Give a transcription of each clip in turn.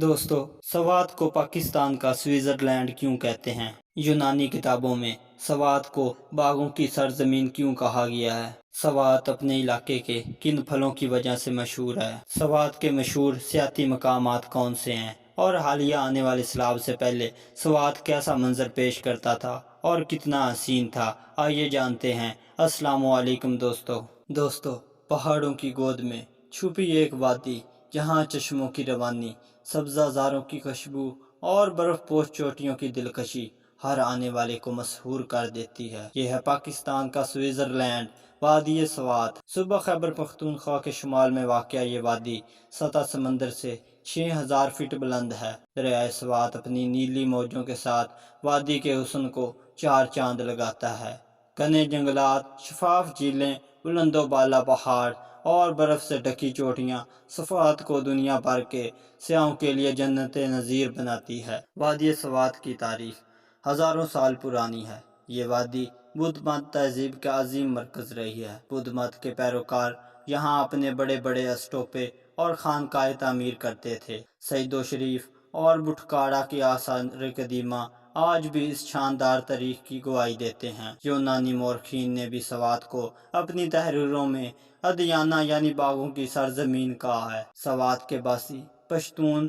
دوستو، سوات کو پاکستان کا سوئٹزرلینڈ کیوں کہتے ہیں؟ یونانی کتابوں میں سوات کو باغوں کی سرزمین کیوں کہا گیا ہے؟ سوات اپنے علاقے کے کن پھلوں کی وجہ سے مشہور ہے؟ سوات کے مشہور سیاحتی مقامات کون سے ہیں؟ اور حالیہ آنے والے سیلاب سے پہلے سوات کیسا منظر پیش کرتا تھا اور کتنا حسین تھا؟ آئیے جانتے ہیں۔ السلام علیکم دوستو، پہاڑوں کی گود میں چھپی ایک وادی، جہاں چشموں کی روانی، سبزہ زاروں کی خوشبو اور برف پوش چوٹیوں کی دلکشی ہر آنے والے کو مسحور کر دیتی ہے۔ یہ ہے پاکستان کا سوئٹزرلینڈ، وادی سوات۔ صوبہ خیبر پختونخوا کے شمال میں واقع یہ وادی سطح سمندر سے 6000 فٹ بلند ہے۔ دریائے سوات اپنی نیلی موجوں کے ساتھ وادی کے حسن کو چار چاند لگاتا ہے۔ گھنے جنگلات، شفاف جھیلیں، بلند و بالا پہاڑ اور برف سے ڈھکی چوٹیاں سوات کو دنیا بھر کے سیاحوں کے لیے جنت نظیر بناتی ہے۔ وادی سوات کی تاریخ ہزاروں سال پرانی ہے۔ یہ وادی بدھ مت تہذیب کا عظیم مرکز رہی ہے۔ بدھ مت کے پیروکار یہاں اپنے بڑے بڑے استوپے اور خانقاہیں تعمیر کرتے تھے۔ سیدو شریف اور بٹکاڑا کی آثار قدیمہ آج بھی اس شاندار تاریخ کی گواہی دیتے ہیں۔ یونانی مورخین نے بھی سوات کو اپنی تحریروں میں ادیانہ یعنی باغوں کی سرزمین کہا ہے۔ سوات کے باسی پشتون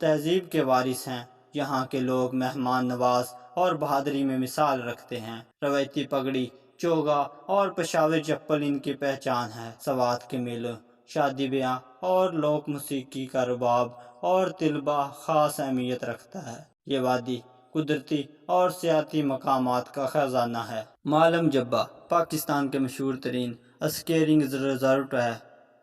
تہذیب کے وارث ہیں۔ یہاں کے لوگ مہمان نواز اور بہادری میں مثال رکھتے ہیں۔ روایتی پگڑی، چوگا اور پشاور چپل ان کی پہچان ہے۔ سوات کے میلوں، شادی بیاہ اور لوک موسیقی کا رباب اور طلبہ خاص اہمیت رکھتا ہے۔ یہ وادی قدرتی اور سیاحتی مقامات کا خزانہ ہے۔ معلم جبہ پاکستان کے مشہور ترین اسکیئنگ ریزورٹ ہے۔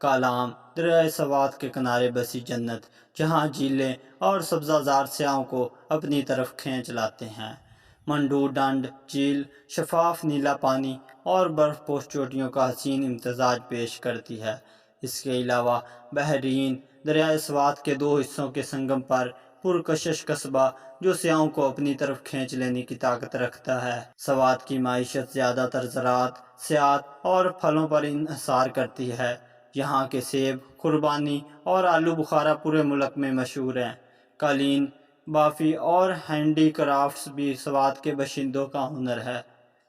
کالام دریائے سوات کے کنارے بسی جنت، جہاں جھیلیں اور سبزہ زار سیاحوں کو اپنی طرف کھینچ لاتے ہیں۔ منڈو ڈنڈ جھیل شفاف نیلا پانی اور برف پوش چوٹیوں کا حسین امتزاج پیش کرتی ہے۔ اس کے علاوہ بحرین دریائے سوات کے دو حصوں کے سنگم پر پرکشش قصبہ، جو سیاحوں کو اپنی طرف کھینچ لینے کی طاقت رکھتا ہے۔ سوات کی معیشت زیادہ تر زراعت، سیاحت اور پھلوں پر انحصار کرتی ہے۔ یہاں کے سیب، قربانی اور آلو بخارا پورے ملک میں مشہور ہیں۔ قالین بافی اور ہینڈی کرافٹس بھی سوات کے باشندوں کا ہنر ہے۔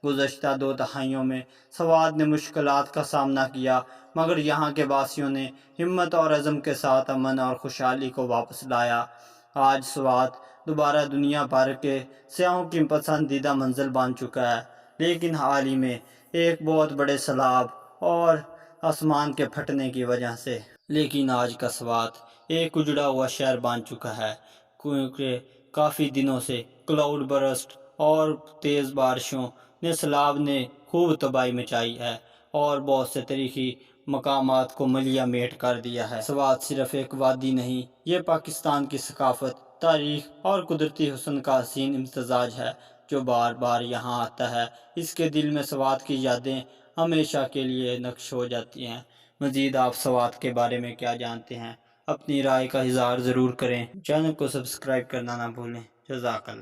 گزشتہ 2 دہائیوں میں سوات نے مشکلات کا سامنا کیا، مگر یہاں کے باسیوں نے ہمت اور عزم کے ساتھ امن اور خوشحالی کو واپس لایا۔ آج سوات دوبارہ دنیا بھر کے سیاحوں کی پسندیدہ منزل بن چکا ہے، لیکن حال ہی میں ایک بہت بڑے سیلاب اور آسمان کے پھٹنے کی وجہ سے آج کا سوات ایک اجڑا ہوا شہر بن چکا ہے، کیونکہ کافی دنوں سے کلاؤڈ برسٹ اور تیز بارشوں نے سیلاب نے خوب تباہی مچائی ہے اور بہت سے تاریخی مقامات کو ملیہ میٹ کر دیا ہے۔ سوات صرف ایک وادی نہیں، یہ پاکستان کی ثقافت، تاریخ اور قدرتی حسن کا حسین امتزاج ہے، جو بار بار یہاں آتا ہے۔ اس کے دل میں سوات کی یادیں ہمیشہ کے لیے نقش ہو جاتی ہیں۔ مزید آپ سوات کے بارے میں کیا جانتے ہیں؟ اپنی رائے کا اظہار ضرور کریں۔ چینل کو سبسکرائب کرنا نہ بھولیں۔ جزاک اللہ۔